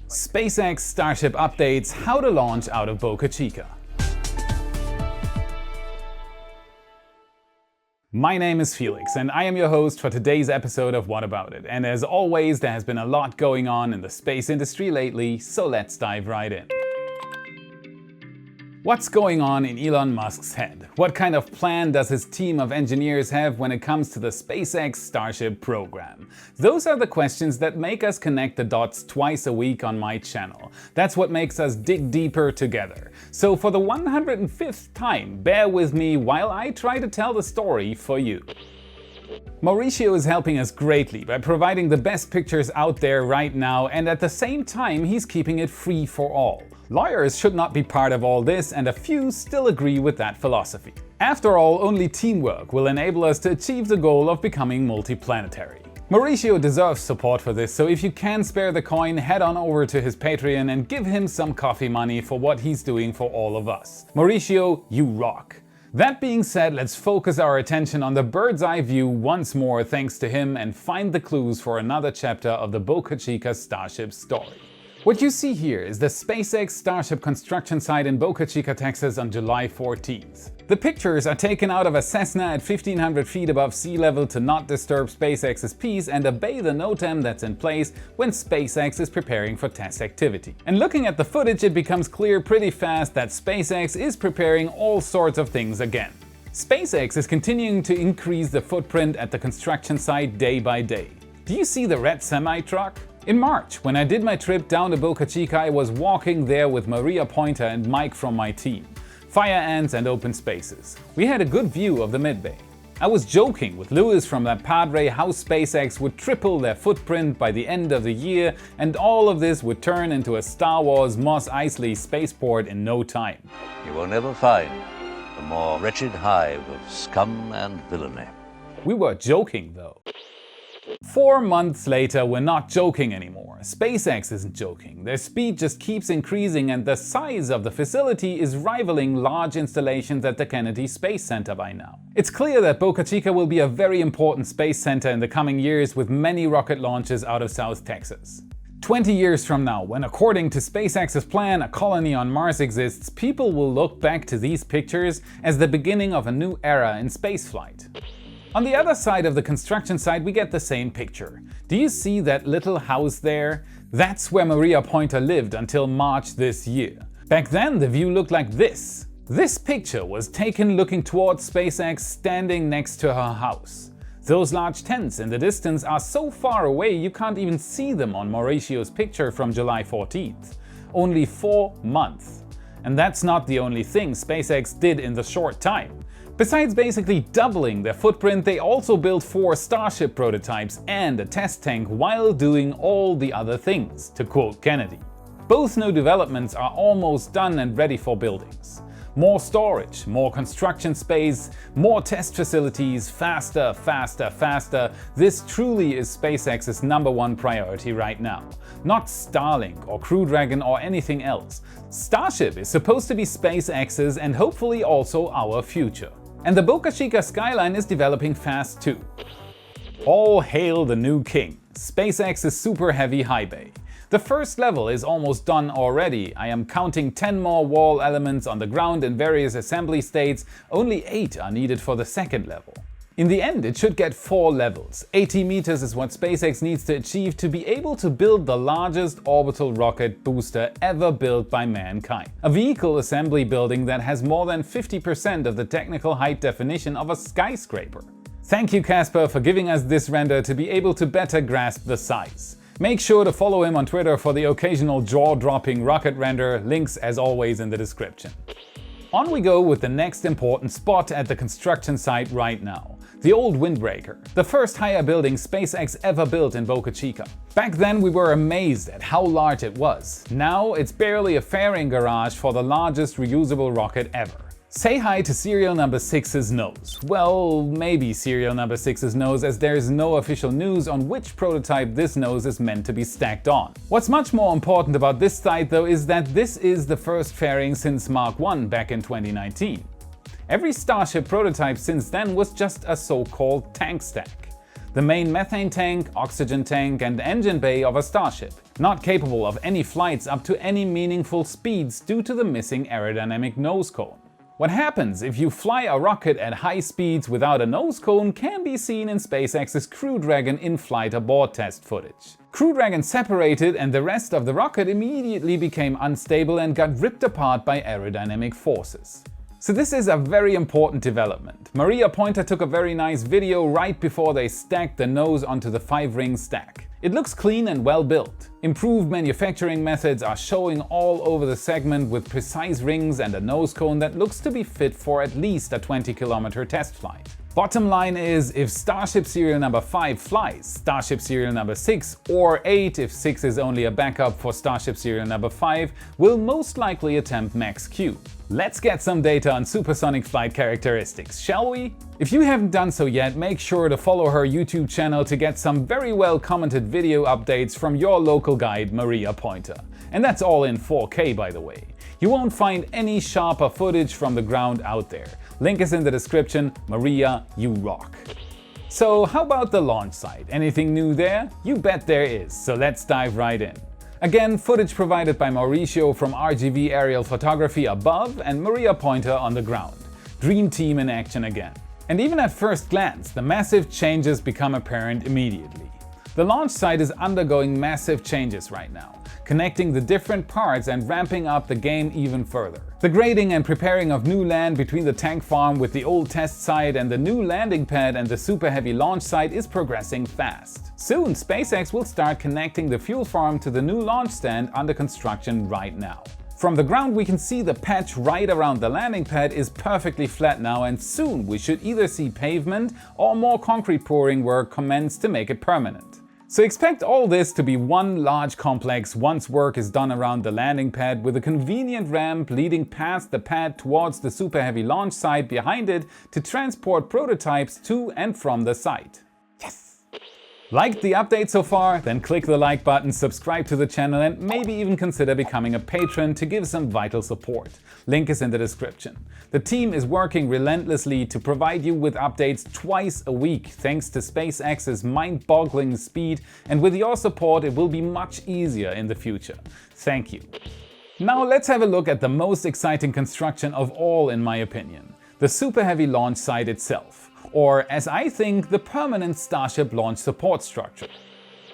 SpaceX Starship updates how to launch out of Boca Chica. My name is Felix and I am your host for today's episode of What About It. And as always, there has been a lot going on in the space industry lately, so let's dive right in. What's going on in Elon Musk's head? What kind of plan does his team of engineers have when it comes to the SpaceX Starship program? Those are the questions that make us connect the dots twice a week on my channel. That's what makes us dig deeper together. So for the 105th time, bear with me while I try to tell the story for you. Mauricio is helping us greatly by providing the best pictures out there right now, and at the same time he's keeping it free for all. Lawyers should not be part of all this, and a few still agree with that philosophy. After all, only teamwork will enable us to achieve the goal of becoming multiplanetary. Mauricio deserves support for this, so if you can spare the coin, head on over to his Patreon and give him some coffee money for what he's doing for all of us. Mauricio, you rock! That being said, let's focus our attention on the bird's eye view once more thanks to him and find the clues for another chapter of the Boca Chica Starship story. What you see here is the SpaceX Starship construction site in Boca Chica, Texas on July 14th. The pictures are taken out of a Cessna at 1500 feet above sea level to not disturb SpaceX's peace and obey the NOTAM that's in place when SpaceX is preparing for test activity. And looking at the footage, it becomes clear pretty fast that SpaceX is preparing all sorts of things again. SpaceX is continuing to increase the footprint at the construction site day by day. Do you see the red semi-truck? In March, when I did my trip down to Boca Chica, I was walking there with Maria Pointer and Mike from my team. Fire ants and open spaces. We had a good view of the mid-bay. I was joking with Lewis from LabPadre how SpaceX would triple their footprint by the end of the year, and all of this would turn into a Star Wars Mos Eisley spaceport in no time. You will never find a more wretched hive of scum and villainy. We were joking though. 4 months later, we're not joking anymore. SpaceX isn't joking. Their speed just keeps increasing and the size of the facility is rivaling large installations at the Kennedy Space Center by now. It's clear that Boca Chica will be a very important space center in the coming years with many rocket launches out of South Texas. 20 years from now, when according to SpaceX's plan a colony on Mars exists, people will look back to these pictures as the beginning of a new era in spaceflight. On the other side of the construction site we get the same picture. Do you see that little house there? That's where Maria Pointer lived until March this year. Back then the view looked like this. This picture was taken looking towards SpaceX standing next to her house. Those large tents in the distance are so far away you can't even see them on Mauricio's picture from July 14th. Only 4 months. And that's not the only thing SpaceX did in the short time. Besides basically doubling their footprint, they also built 4 Starship prototypes and a test tank while doing all the other things, to quote Kennedy. Both new developments are almost done and ready for buildings. More storage, more construction space, more test facilities, faster, faster, faster. This truly is SpaceX's #1 priority right now. Not Starlink or Crew Dragon or anything else. Starship is supposed to be SpaceX's and hopefully also our future. And the Boca Chica skyline is developing fast too. All hail the new king, SpaceX's super heavy high bay. The first level is almost done already. I am counting 10 more wall elements on the ground in various assembly states. Only 8 are needed for the second level. In the end, it should get 4 levels. 80 meters is what SpaceX needs to achieve to be able to build the largest orbital rocket booster ever built by mankind. A vehicle assembly building that has more than 50% of the technical height definition of a skyscraper. Thank you, Casper, for giving us this render to be able to better grasp the size. Make sure to follow him on Twitter for the occasional jaw-dropping rocket render, links as always in the description. On we go with the next important spot at the construction site right now. The old windbreaker, the first higher building SpaceX ever built in Boca Chica. Back then we were amazed at how large it was. Now it's barely a fairing garage for the largest reusable rocket ever. Say hi to serial number 6's nose. Well, maybe serial number 6's nose, as there is no official news on which prototype this nose is meant to be stacked on. What's much more important about this site though is that this is the first fairing since Mark 1 back in 2019. Every Starship prototype since then was just a so-called tank stack. The main methane tank, oxygen tank and engine bay of a Starship. not capable of any flights up to any meaningful speeds due to the missing aerodynamic nose cone. What happens if you fly a rocket at high speeds without a nose cone can be seen in SpaceX's Crew Dragon in-flight abort test footage. Crew Dragon separated and the rest of the rocket immediately became unstable and got ripped apart by aerodynamic forces. So this is a very important development. Maria Pointer took a very nice video right before they stacked the nose onto the 5-ring stack. It looks clean and well built. Improved manufacturing methods are showing all over the segment with precise rings and a nose cone that looks to be fit for at least a 20-kilometer test flight. Bottom line is, if Starship Serial number 5 flies, Starship Serial number 6 or 8, if 6 is only a backup for Starship Serial number 5, will most likely attempt Max Q. Let's get some data on supersonic flight characteristics, shall we? If you haven't done so yet, make sure to follow her YouTube channel to get some very well commented video updates from your local guide Maria Pointer. And that's all in 4K, by the way. You won't find any sharper footage from the ground out there. Link is in the description. Maria, you rock. So how about the launch site? Anything new there? You bet there is, so let's dive right in. Again, footage provided by Mauricio from RGV Aerial Photography above and Maria Pointer on the ground. Dream team in action again. And even at first glance, the massive changes become apparent immediately. The launch site is undergoing massive changes right now, connecting the different parts and ramping up the game even further. The grading and preparing of new land between the tank farm with the old test site and the new landing pad and the super heavy launch site is progressing fast. Soon, SpaceX will start connecting the fuel farm to the new launch stand under construction right now. From the ground we can see the patch right around the landing pad is perfectly flat now, and soon we should either see pavement or more concrete pouring work commence to make it permanent. So expect all this to be one large complex once work is done around the landing pad, with a convenient ramp leading past the pad towards the super heavy launch site behind it to transport prototypes to and from the site. Yes! Liked the update so far? Then click the like button, subscribe to the channel and maybe even consider becoming a patron to give some vital support. Link is in the description. The team is working relentlessly to provide you with updates twice a week thanks to SpaceX's mind-boggling speed, and with your support it will be much easier in the future. Thank you. Now let's have a look at the most exciting construction of all in my opinion, the super heavy launch site itself. Or, as I think, the permanent Starship launch support structure.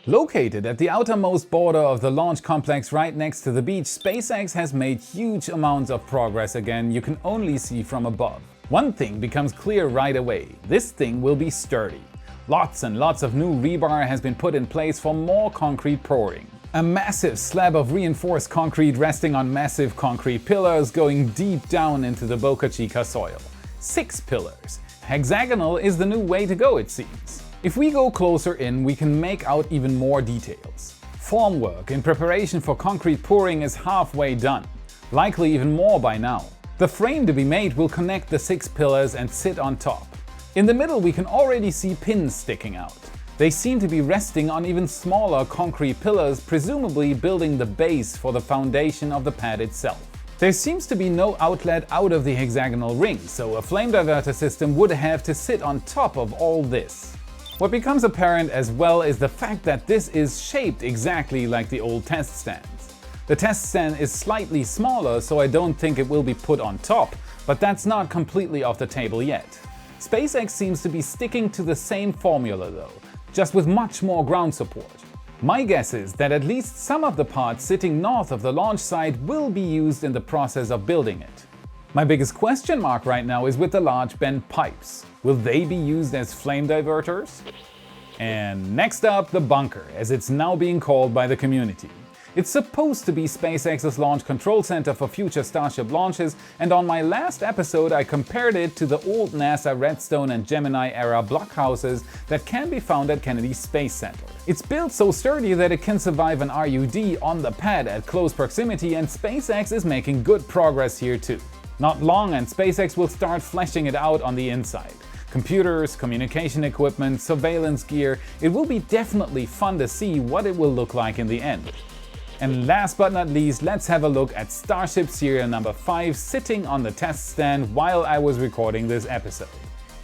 Located at the outermost border of the launch complex right next to the beach, SpaceX has made huge amounts of progress again you can only see from above. One thing becomes clear right away: this thing will be sturdy. Lots and lots of new rebar has been put in place for more concrete pouring. A massive slab of reinforced concrete resting on massive concrete pillars going deep down into the Boca Chica soil. 6 pillars. Hexagonal is the new way to go, it seems. If we go closer in, we can make out even more details. Formwork in preparation for concrete pouring is halfway done, likely even more by now. The frame to be made will connect the 6 pillars and sit on top. In the middle we can already see pins sticking out. They seem to be resting on even smaller concrete pillars, presumably building the base for the foundation of the pad itself. There seems to be no outlet out of the hexagonal ring, so a flame diverter system would have to sit on top of all this. What becomes apparent as well is the fact that this is shaped exactly like the old test stands. The test stand is slightly smaller, so I don't think it will be put on top, but that's not completely off the table yet. SpaceX seems to be sticking to the same formula though, just with much more ground support. My guess is that at least some of the parts sitting north of the launch site will be used in the process of building it. My biggest question mark right now is with the large bent pipes. Will they be used as flame diverters? And next up, the bunker, as it's now being called by the community. It's supposed to be SpaceX's launch control center for future Starship launches, and on my last episode I compared it to the old NASA Redstone and Gemini era blockhouses that can be found at Kennedy Space Center. It's built so sturdy that it can survive an RUD on the pad at close proximity, and SpaceX is making good progress here too. Not long and SpaceX will start fleshing it out on the inside. Computers, communication equipment, surveillance gear. It will be definitely fun to see what it will look like in the end. And last but not least, let's have a look at Starship Serial number 5 sitting on the test stand while I was recording this episode.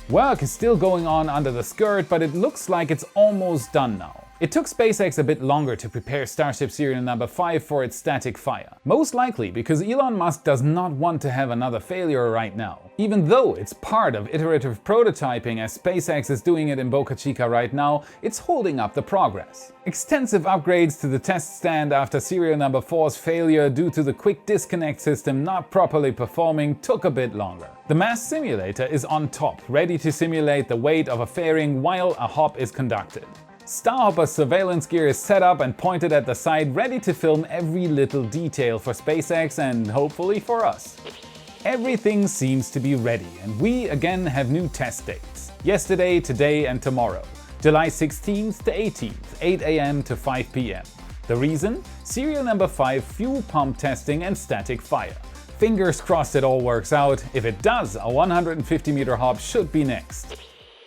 Work is still going on under the skirt, but it looks like it's almost done now. It took SpaceX a bit longer to prepare Starship Serial number 5 for its static fire. Most likely because Elon Musk does not want to have another failure right now. Even though it's part of iterative prototyping as SpaceX is doing it in Boca Chica right now, it's holding up the progress. Extensive upgrades to the test stand after Serial number 4's failure due to the quick disconnect system not properly performing took a bit longer. The mass simulator is on top, ready to simulate the weight of a fairing while a hop is conducted. Starhopper's surveillance gear is set up and pointed at the site, ready to film every little detail for SpaceX and hopefully for us. Everything seems to be ready, and we again have new test dates. Yesterday, today and tomorrow. July 16th to 18th, 8 AM to 5 PM. The reason? Serial number 5 fuel pump testing and static fire. Fingers crossed it all works out. If it does, a 150-meter hop should be next.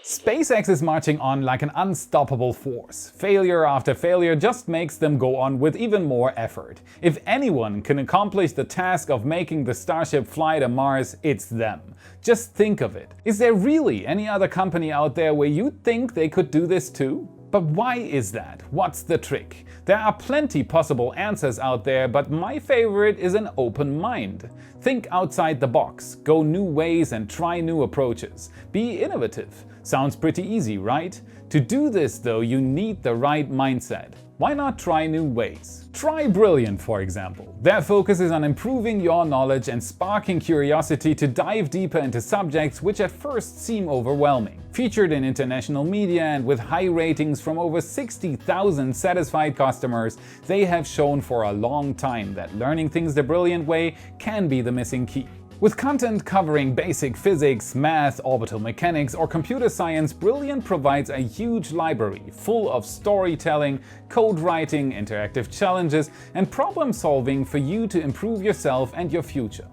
SpaceX is marching on like an unstoppable force. Failure after failure just makes them go on with even more effort. If anyone can accomplish the task of making the Starship fly to Mars, it's them. Just think of it. Is there really any other company out there where you think they could do this too? But why is that? What's the trick? There are plenty possible answers out there, but my favorite is an open mind. Think outside the box, go new ways and try new approaches. Be innovative. Sounds pretty easy, right? To do this though, you need the right mindset. Why not try new ways? Try Brilliant, for example. Their focus is on improving your knowledge and sparking curiosity to dive deeper into subjects which at first seem overwhelming. Featured in international media and with high ratings from over 60,000 satisfied customers, they have shown for a long time that learning things the Brilliant way can be the missing key. With content covering basic physics, math, orbital mechanics, or computer science, Brilliant provides a huge library full of storytelling, code writing, interactive challenges, and problem solving for you to improve yourself and your future.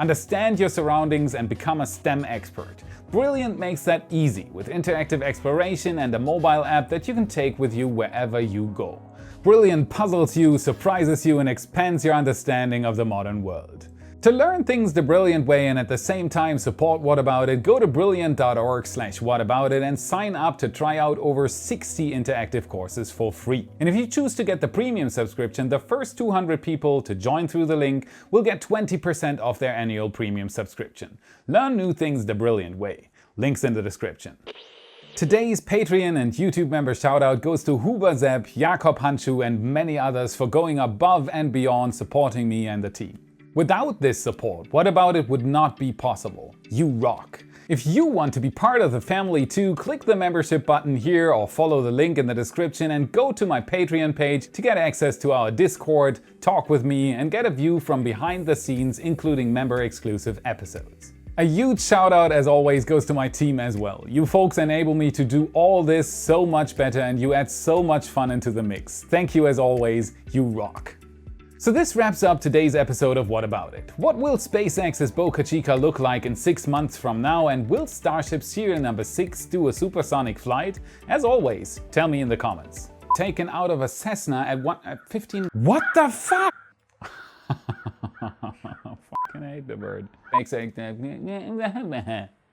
Understand your surroundings and become a STEM expert. Brilliant makes that easy with interactive exploration and a mobile app that you can take with you wherever you go. Brilliant puzzles you, surprises you, and expands your understanding of the modern world. To learn things the Brilliant way and at the same time support What About It, go to brilliant.org/whataboutit and sign up to try out over 60 interactive courses for free. And if you choose to get the premium subscription, the first 200 people to join through the link will get 20% off their annual premium subscription. Learn new things the Brilliant way. Links in the description. Today's Patreon and YouTube member shoutout goes to Huber Zepp, Jakob Handschuh and many others for going above and beyond supporting me and the team. Without this support, What About It would not be possible. You rock! If you want to be part of the family too, click the membership button here or follow the link in the description and go to my Patreon page to get access to our Discord, talk with me and get a view from behind the scenes, including member exclusive episodes. A huge shout out as always goes to my team as well. You folks enable me to do all this so much better and you add so much fun into the mix. Thank you as always, you rock! So this wraps up today's episode of What About It? What will SpaceX's Boca Chica look like in 6 months from now, and will Starship Serial number 6 do a supersonic flight? As always, tell me in the comments. Taken out of a Cessna at 15... What the fuck? Fucking hate the bird.